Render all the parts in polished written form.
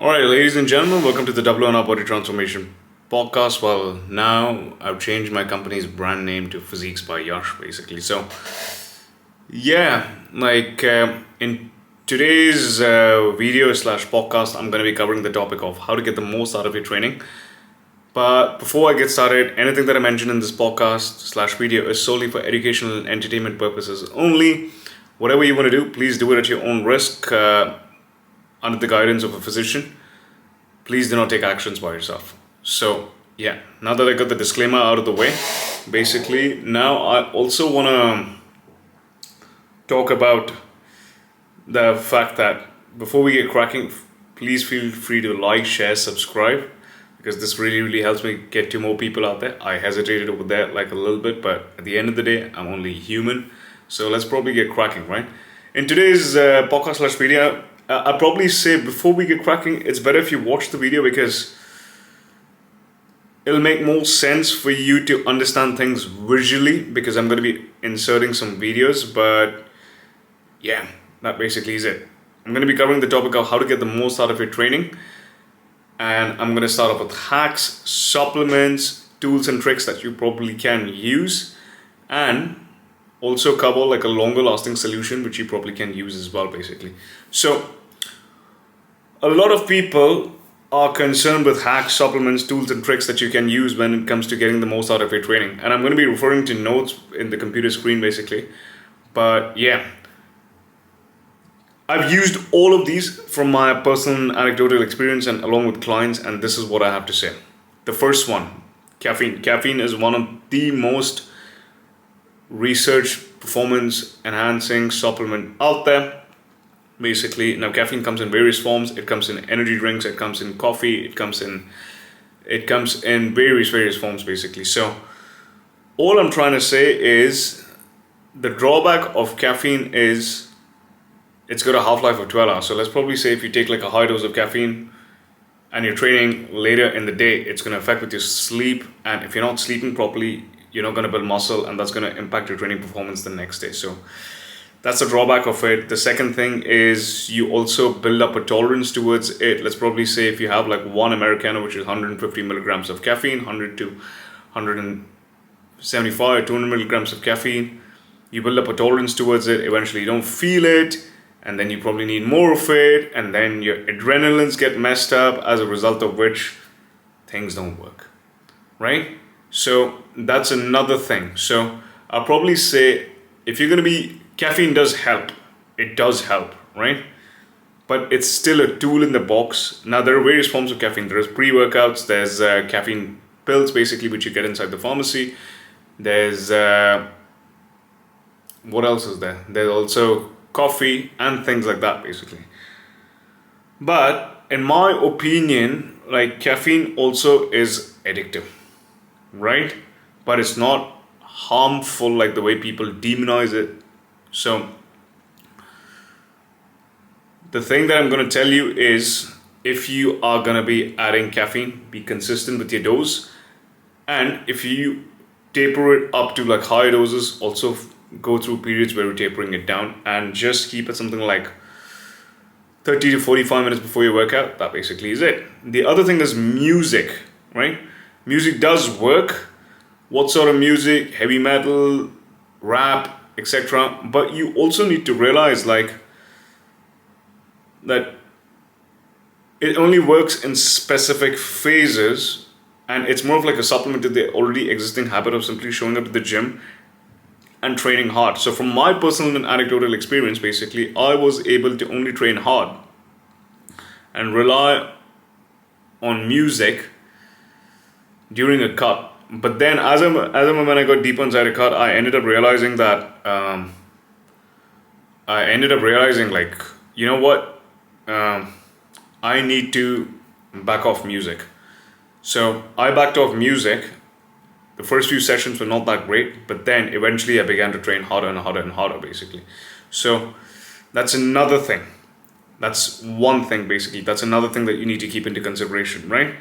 Alright, ladies and gentlemen, welcome to the Double on Our Body Transformation podcast. Well, now I've changed my company's brand name to Physiques by Yash, basically. So, in today's video slash podcast, I'm going to be covering the topic of how to get the most out of your training. But before I get started, anything that I mention in this podcast slash video is solely for educational and entertainment purposes only. Whatever you want to do, please do it at your own risk. Under the guidance of a physician. Please do not take actions by yourself. So, now that I got the disclaimer out of the way, basically, now I also want to talk about the fact that before we get cracking, please feel free to like, share, subscribe, because this really helps me get to more people out there. I hesitated over there like a little bit, but at the end of the day, I'm only human. So let's probably get cracking, right? In today's podcast slash video, I'd probably say before we get cracking, it's better if you watch the video because it'll make more sense for you to understand things visually, because I'm going to be inserting some videos. But yeah, that basically is it. I'm going to be covering the topic of how to get the most out of your training, and I'm going to start off with hacks, supplements, tools and tricks that you probably can use, and also cover like a longer lasting solution which you probably can use as well, basically. So a lot of people are concerned with hacks, supplements, tools and tricks that you can use when it comes to getting the most out of your training. And I'm going to be referring to notes in the computer screen basically. But yeah, I've used all of these from my personal anecdotal experience and along with clients, and this is what I have to say. The first one, caffeine. Caffeine is one of the most research performance enhancing supplement out there. Basically, now caffeine comes in various forms. It comes in energy drinks, it comes in coffee, it comes in various forms basically. So all I'm trying to say is the drawback of caffeine is it's got a half-life of 12 hours. So let's probably say if you take like a high dose of caffeine and you're training later in the day, it's going to affect with your sleep, and if you're not sleeping properly, you're not going to build muscle, and that's going to impact your training performance the next day. So that's the drawback of it. The second thing is you also build up a tolerance towards it. Let's probably say if you have like one Americano, which is 150 milligrams of caffeine, 100 to 175 or 200 milligrams of caffeine, you build up a tolerance towards it. Eventually you don't feel it, and then you probably need more of it, and then your adrenalines get messed up, as a result of which things don't work, right? So that's another thing. So I'll probably say if you're going to be, caffeine does help. It does help, right? But it's still a tool in the box. Now, there are various forms of caffeine. There's pre-workouts. There's caffeine pills, basically, which you get inside the pharmacy. There's, what else is there? There's also coffee and things like that, basically. But in my opinion, like, caffeine also is addictive, right? But it's not harmful like the way people demonize it. So the thing that I'm going to tell you is, if you are going to be adding caffeine, be consistent with your dose, and if you taper it up to like higher doses, also go through periods where you're tapering it down, and just keep it something like 30 to 45 minutes before your workout. That basically is it. The other thing is music, right? Music does work. What sort of music? Heavy metal, rap, etc. But you also need to realize like that it only works in specific phases, and it's more of like a supplement to the already existing habit of simply showing up at the gym and training hard. So from my personal and anecdotal experience, basically, I was able to only train hard and rely on music during a cut. But then as when I got deeper inside a cut, I ended up realizing that like, you know what, I need to back off music. So I backed off music. The first few sessions were not that great, but then eventually I began to train harder and harder and harder, basically. So that's another thing. That's one thing, basically. That's another thing that you need to keep into consideration, right?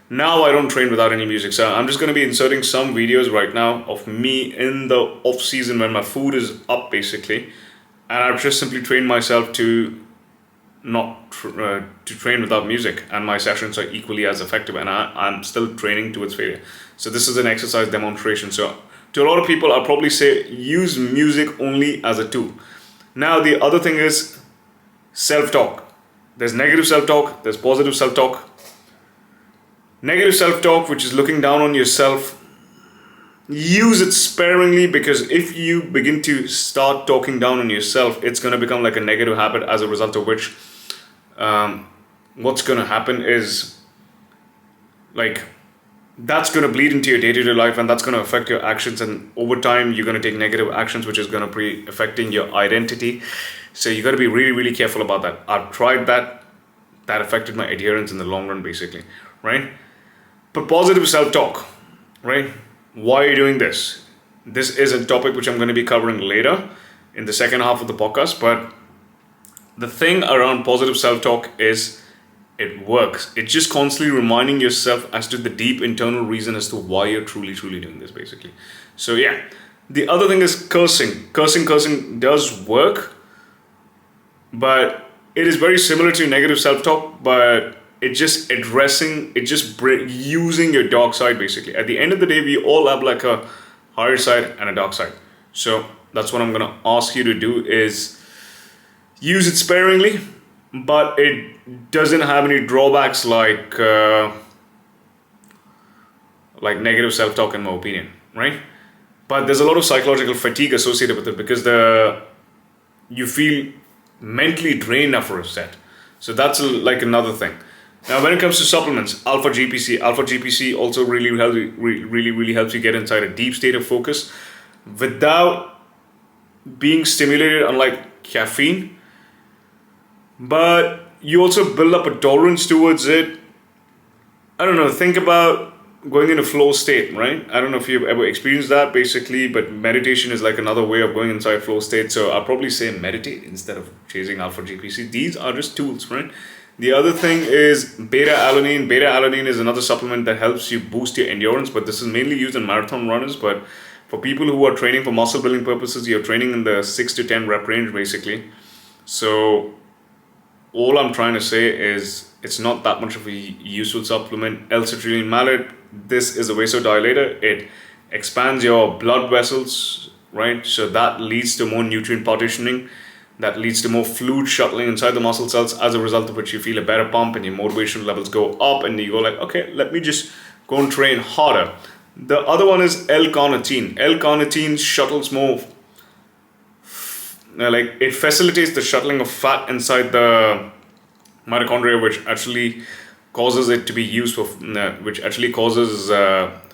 Now I don't train without any music, so I'm just going to be inserting some videos right now of me in the off season when my food is up, basically, and I've just simply trained myself to to train without music, and my sessions are equally as effective, and I'm still training towards failure. So this is an exercise demonstration. So to a lot of people, I'll probably say use music only as a tool. Now the other thing is self-talk. There's negative self-talk, there's positive self-talk. Negative self-talk, which is looking down on yourself, use it sparingly, because if you begin to start talking down on yourself, it's going to become like a negative habit, as a result of which what's going to happen is like that's going to bleed into your day-to-day life, and that's going to affect your actions, and over time you're going to take negative actions, which is going to be affecting your identity. So you got to be really, really careful about that. I've tried that affected my adherence in the long run, basically, right? But positive self-talk, right? Why are you doing this? This is a topic which I'm going to be covering later in the second half of the podcast. But the thing around positive self-talk is it works. It's just constantly reminding yourself as to the deep internal reason as to why you're truly, truly doing this, basically. So yeah, the other thing is cursing. Cursing does work, but it is very similar to negative self-talk, but using your dark side, basically. At the end of the day, we all have like a higher side and a dark side. So that's what I'm going to ask you to do, is use it sparingly, but it doesn't have any drawbacks like negative self-talk, in my opinion, right? But there's a lot of psychological fatigue associated with it, because you feel mentally drained after a set. So that's like another thing. Now, when it comes to supplements, Alpha GPC also really helps you get inside a deep state of focus without being stimulated, unlike caffeine. But you also build up a tolerance towards it. I don't know, think about going in a flow state, right? I don't know if you've ever experienced that, basically, but meditation is like another way of going inside flow state. So I'll probably say meditate instead of chasing Alpha GPC. These are just tools, right? The other thing is beta-alanine. Beta-alanine is another supplement that helps you boost your endurance, but this is mainly used in marathon runners. But for people who are training for muscle building purposes, you're training in the 6 to 10 rep range, basically. So all I'm trying to say is it's not that much of a useful supplement. L-citrulline malate, this is a vasodilator. It expands your blood vessels, right? So that leads to more nutrient partitioning. That leads to more fluid shuttling inside the muscle cells, as a result of which you feel a better pump and your motivation levels go up, and you go like, okay, let me just go and train harder. The other one is L-carnitine. L-carnitine shuttles more, it facilitates the shuttling of fat inside the mitochondria, which actually causes it to be used for,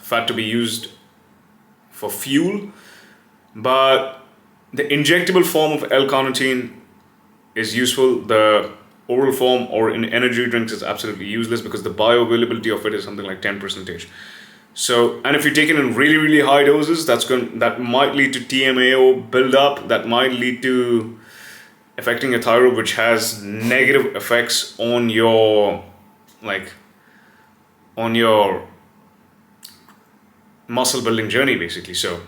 fat to be used for fuel. But the injectable form of L-carnitine is useful. The oral form or in energy drinks is absolutely useless, because the bioavailability of it is something like 10%. So, and if you take it in really, really high doses, that might lead to TMAO buildup. That might lead to affecting your thyroid, which has negative effects on your muscle building journey, basically. So,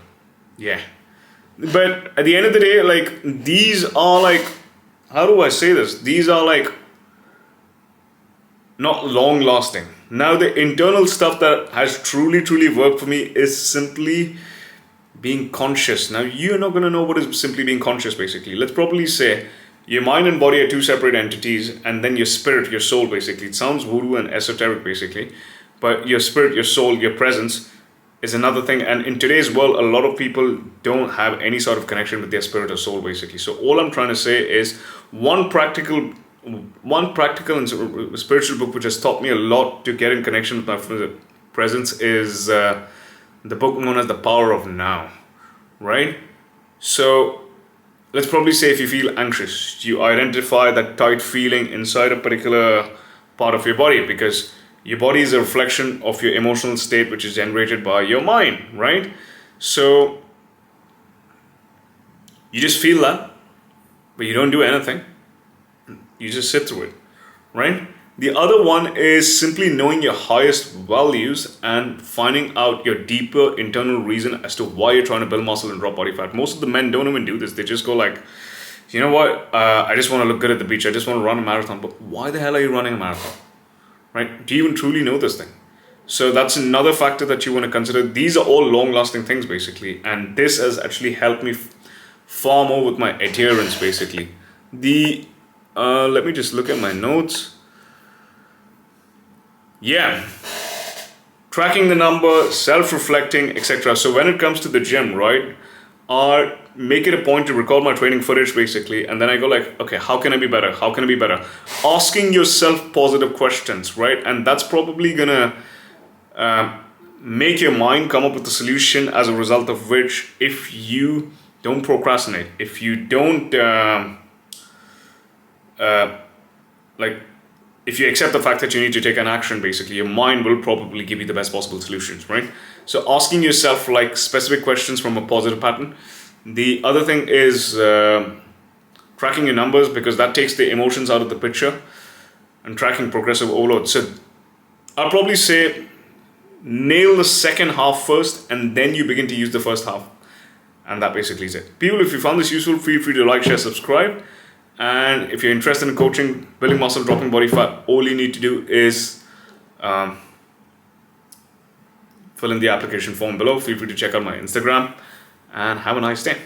yeah. But at the end of the day, these are how do I say this? These are not long lasting. Now, the internal stuff that has truly worked for me is simply being conscious. Now, you're not going to know what is simply being conscious, basically. Let's probably say your mind and body are two separate entities, and then your spirit, your soul, basically. It sounds voodoo and esoteric, basically. But your spirit, your soul, your presence is another thing. And in today's world, a lot of people don't have any sort of connection with their spirit or soul, basically. So all I'm trying to say is one practical and spiritual book which has taught me a lot to get in connection with my presence is the book known as The Power of Now, right? So let's probably say if you feel anxious, you identify that tight feeling inside a particular part of your body, because your body is a reflection of your emotional state, which is generated by your mind, right? So you just feel that, but you don't do anything. You just sit through it, right? The other one is simply knowing your highest values and finding out your deeper internal reason as to why you're trying to build muscle and drop body fat. Most of the men don't even do this. They just go You know what? I just want to look good at the beach. I just want to run a marathon. But why the hell are you running a marathon? Right? Do you even truly know this thing? So that's another factor that you want to consider. These are all long-lasting things, basically. And this has actually helped me far more with my adherence, basically. Let me just look at my notes. Yeah. Tracking the number, self-reflecting, etc. So when it comes to the gym, right, I make it a point to record my training footage, basically, and then I go like, okay, how can I be better? How can I be better? Asking yourself positive questions, right? And that's probably gonna make your mind come up with a solution, as a result of which, if you don't procrastinate, if you don't like, if you accept the fact that you need to take an action, basically, your mind will probably give you the best possible solutions, right? So asking yourself like specific questions from a positive pattern. The other thing is tracking your numbers, because that takes the emotions out of the picture, and tracking progressive overload. So I'll probably say nail the second half first, and then you begin to use the first half. And that basically is it. People, if you found this useful, feel free to like, share, subscribe. And if you're interested in coaching, building muscle, dropping body fat, all you need to do is fill in the application form below. Feel free to check out my Instagram, and have a nice day.